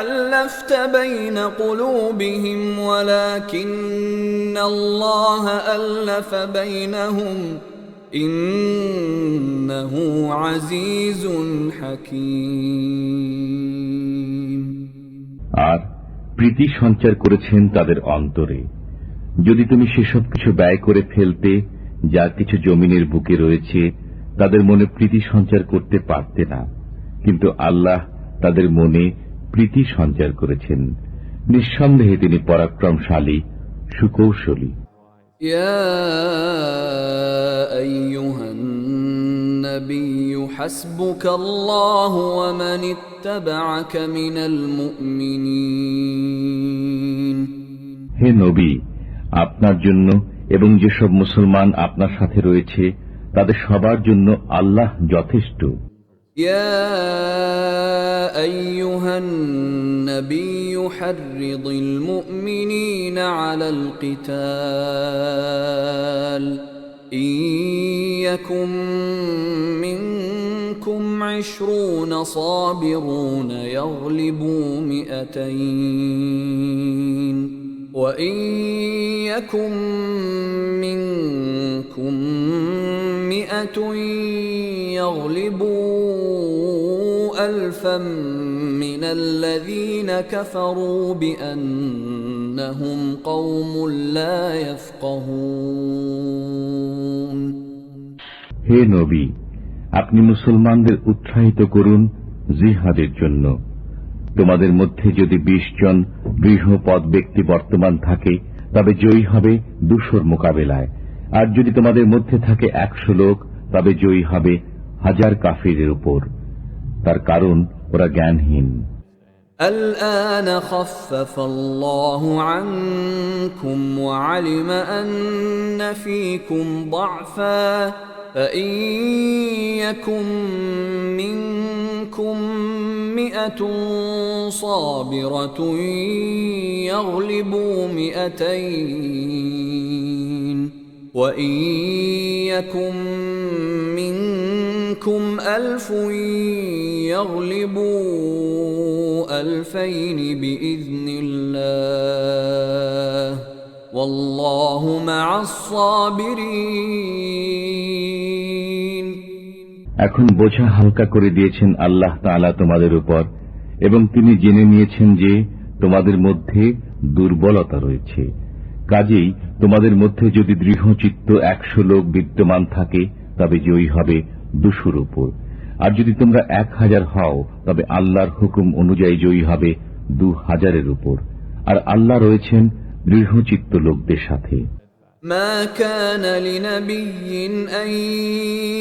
أَلَّفْتَ بَيْنَ قُلُوبِهِمْ وَلَكِنَّ اللَّهَ أَلَّفَ بَيْنَهُمْ ইন্নাহু আজিজুন হাকীম।
আর প্রীতি সঞ্চার করেছেন তাদের অন্তরে। যদি তুমি সেসব কিছু ব্যয় করে ফেলতে যা কিছু জমিনের বুকে রয়েছে, তাদের মনে প্রীতি সঞ্চার করতে পারতে না, কিন্তু আল্লাহ তাদের মনে প্রীতি সঞ্চার করেছেন। নিঃসন্দেহে তিনি পরাক্রমশালী, সুকৌশলী।
يا أيها النبي حسبك الله ومن اتبعك من المؤمنين
হে নবী, আপনার জন্য এবং যেসব মুসলমান আপনার সাথে রয়েছে তাদের সবার জন্য আল্লাহ যথেষ্ট।
يا أيها النبي حرض المؤمنين على القتال إن يكن منكم 20 صابرون يغلبوا 200 وإن يكن منكم 100 يغلبوا 1000 من الذين كفروا بأنهم قوم لا يفقهون
হে নবী, আপনি মুসলমানদের উৎসাহিত করুন জিহাদের জন্য। তোমাদের মধ্যে যদি 20 জন দৃঢ়পদ ব্যক্তি বর্তমান থাকে তবে জয়ী হবে 200 মোকাবেলায়, আর যদি তোমাদের মধ্যে থাকে 100 লোক তবে জয়ী হবে 1000 কাফিরের উপর। তার কারণ ওরা জ্ঞানহীন।
الآن خفف الله عنكم وعلم أن فيكم ضعفا فإن يكن منكم 100 صابرة يغلبوا 200 وإن يكن منكم 1000 يغلبوا 2000 بإذن الله والله مع الصابرين
এখন বোঝা হালকা করে দিয়েছেন আল্লাহ তাআলা তোমাদের উপর, এবং তিনি জেনে নিয়েছেন যে তোমাদের মধ্যে দুর্বলতা রয়েছে। কাজেই তোমাদের মধ্যে যদি দৃঢ়চিত্ত 100 লোক বিদ্যমান থাকে তবে জয়ী হবে 200 উপর, আর যদি তোমরা 1000 হও তবে আল্লাহর হুকুম অনুযায়ী জয়ী হবে 2000 উপর, আর আল্লাহ রয়েছেন দৃঢ়চিত্ত লোকদের সাথে।
ما كان لنبي أن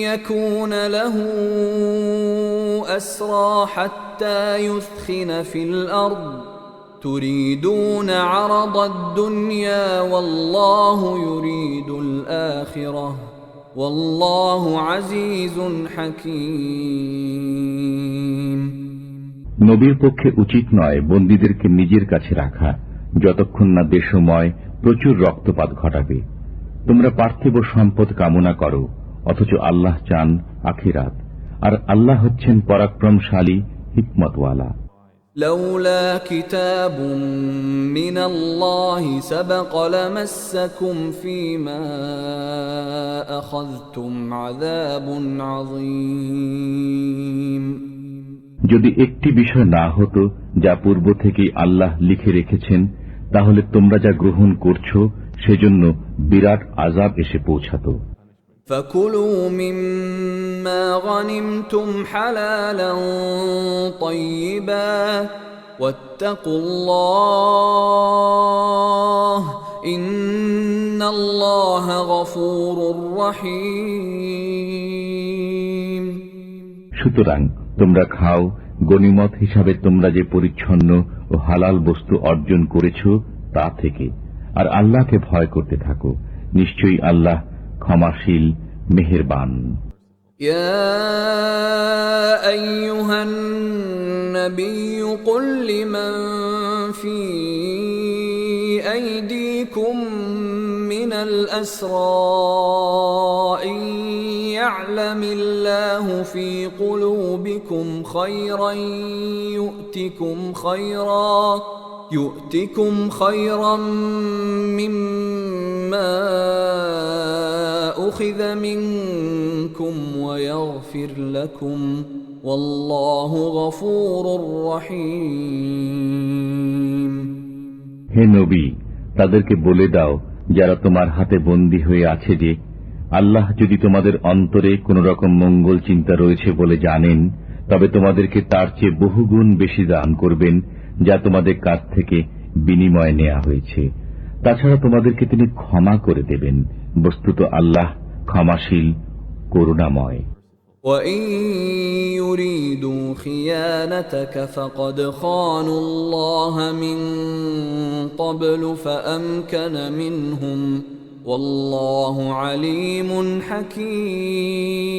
يكون له أسرى حتى يثخن في الأرض تريدون عرض الدنيا والله يريد الآخرة والله عزيز حكيم
নবীর পক্ষে উচিত নয় বন্দীদেরকে নিজের কাছে রাখা যতক্ষণ না দেশময় প্রচুর রক্তপাত ঘটাবে। তোমরা পার্থিব সম্পদ কামনা করো, অথচ আল্লাহ চান আখিরাত, আর আল্লাহ হচ্ছেন পরাক্রমশালী, হিকমতওয়ালা।
لولا كتاب من الله سبق لمسكم فيما أخذتم عذاب عظيم
যদি একটি বিষয় না হতো যা পূর্ব থেকেই আল্লাহ লিখে রেখেছেন, তাহলে তোমরা যা গ্রহণ করছো সেজন্য বিরাট আযাব এসে পৌঁছাতো।
فكلوا مما غنمتم حلالا طيبا واتقوا الله إن الله غفور رحيم
সুতরাং তোমরা খাও গনিমত হিসাবে তোমরা যে পরিচ্ছন্ন ও হালাল বস্তু অর্জন করেছো তা থেকে, আর আল্লাহকে ভয় করতে থাকো, নিশ্চয়ই আল্লাহ ক্ষমাশীল মেহেরবান।
يا أيها النبي قل لمن في أيديكم من الأسرى إن يعلم الله في قلوبكم خيرا يؤتكم خيرا مما أخذ منكم ويغفر لكم والله غفور رحيم
হে নবী, তাদেরকে বলে দাও যারা তোমার হাতে বন্দী হয়ে আছে যে আল্লাহ যদি তোমাদের অন্তরে কোন রকম মঙ্গল চিন্তা রয়েছে বলে জানেন, তবে তোমাদেরকে তার চেয়ে বহুগুণ বেশি দান করবেন যা তোমাদের কাছ থেকে বিনিময়ে নেওয়া হয়েছে। তাছাড়া তোমাদেরকে তিনি ক্ষমা করে দেবেন, বস্তুত আল্লাহ ক্ষমাশীল করুণাময়।
وَإِن يُرِيدُوا خِيَانَتَكَ فَقَدْ خَانُوا اللَّهَ مِن قَبْلُ فَأَمْكَنَ مِنْهُمْ وَاللَّهُ عَلِيمٌ حَكِيمٌ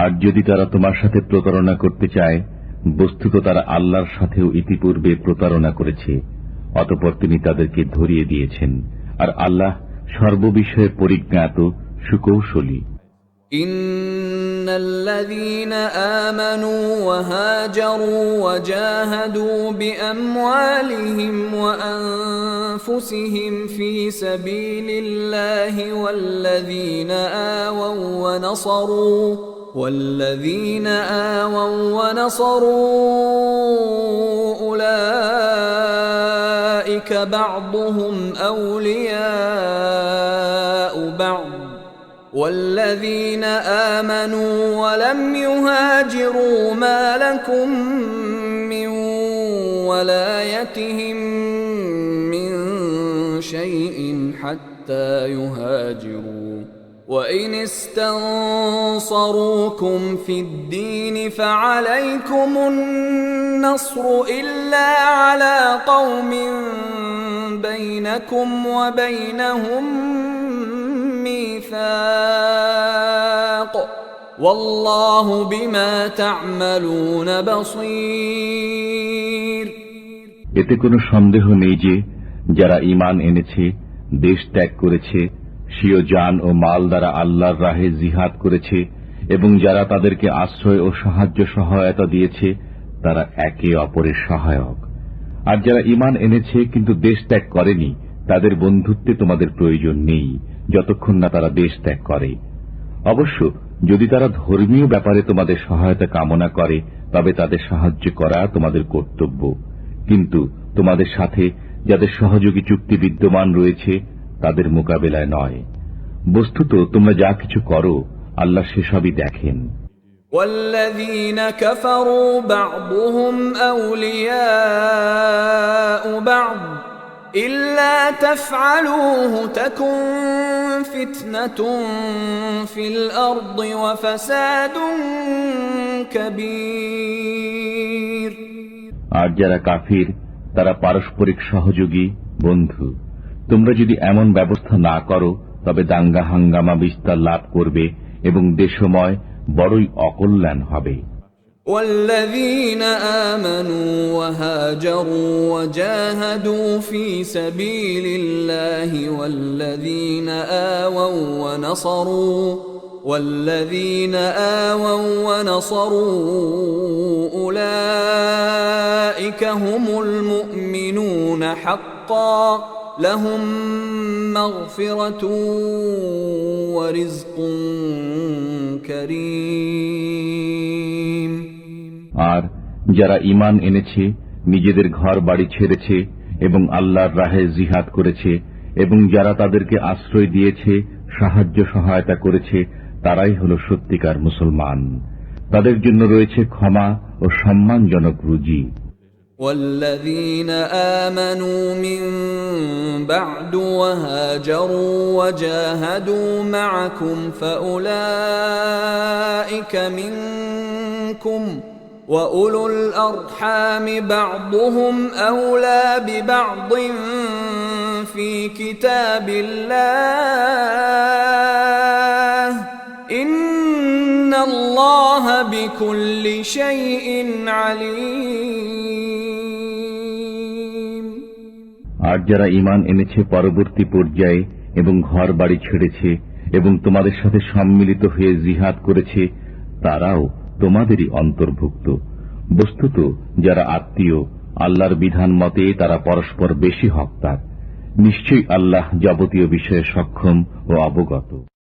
আর যদি তারা তোমার সাথে প্রতারণা করতে চায়, বস্তুত তারা আল্লাহর সাথেও ইতিপূর্বে প্রতারণা করেছে, অতঃপর তিনি তাদেরকে ধরিয়ে দিয়েছেন, আর আল্লাহ সর্ববিষয়ে পরিজ্ঞাত সুকৌশলী।
إن الذين آمنوا وهاجروا وجاهدوا بأموالهم وأنفسهم في سبيل الله والذين آووا ونصروا أولئك بعضهم أولياء بعض والذين آمنوا ولم يهاجروا ما لكم من ولايتهم من شيء حتى يهاجروا وإن استنصروكم في الدين فعليكم النصر إلا على قوم بينكم وبينهم ميثاق والله بما تعملون بصير
এতে কোনো সন্দেহ নেই যে যারা ঈমান এনেছে, দেশ ত্যাগ করেছে, স্বীয় জান ও মাল দ্বারা আল্লাহর রাহে জিহাদ করেছে এবং যারা তাদেরকে আশ্রয় ও সাহায্য সহায়তা দিয়েছে, তারা একে অপরের সহায়ক। আর যারা ঈমান এনেছে কিন্তু দেশ ত্যাগ করেনি, তাদের বন্ধুত্বে তোমাদের প্রয়োজন নেই যতক্ষণ না তারা দেশ ত্যাগ করে। অবশ্য যদি তারা ধর্মীয় ব্যাপারে তোমাদের সহায়তা কামনা করে, তবে তাদের সাহায্য করা তোমাদের কর্তব্য, কিন্তু তোমাদের সাথে যাদের সহযোগী চুক্তি বিদ্যমান রয়েছে তাদের মোকাবেলায় নয়। বস্তুত তোমরা যা কিছু করো আল্লাহ সেসবই দেখেন।
والذين كفروا بعضهم أولياء بعض إلا تفعلوه تكن فتنة في الأرض وفساد كبير
আর যারা কাফির তারা পারস্পরিক সহযোগী বন্ধু। তোমরা যদি এমন ব্যবস্থা না করো তবে দাঙ্গা হাঙ্গামা বিস্তার লাভ করবে এবং দেশময় বড়ই অকল্যাণ হবে।
والذين آمنوا وهاجروا وجاهدوا في سبيل الله والذين آووا والذين آووا ونصروا أولئك هم المؤمنون حقا لهم مغفرة ورزق كريم
আর যারা ঈমান এনেছে, নিজেদের ঘর বাড়ি ছেড়েছে এবং আল্লাহর রাহে জিহাদ করেছে এবং যারা তাদেরকে আশ্রয় দিয়েছে, সাহায্য সহায়তা করেছে, তারাই হল সত্যিকার মুসলমান। তাদের জন্য রয়েছে ক্ষমা ও সম্মানজনক রুজি।
والذين آمنوا من بعد وهاجروا وجاهدوا معكم فأولئك منكم وأولو الأرحام بعضهم أولى ببعض في كتاب الله إن الله بكل شيء عليم
আর যারা ঈমান এনেছে পরবর্তী পর্যায়ে এবং ঘর বাড়ি ছেড়েছে এবং তোমাদের সাথে সম্মিলিত হয়ে জিহাদ করেছে, তারাও তোমাদেরই অন্তর্ভুক্ত। বস্তুত যারা আত্মীয়, আল্লাহর বিধান মতে তারা পরস্পর বেশি হকদার। নিশ্চয়ই আল্লাহ যাবতীয় বিষয়ে সক্ষম ও অবগত।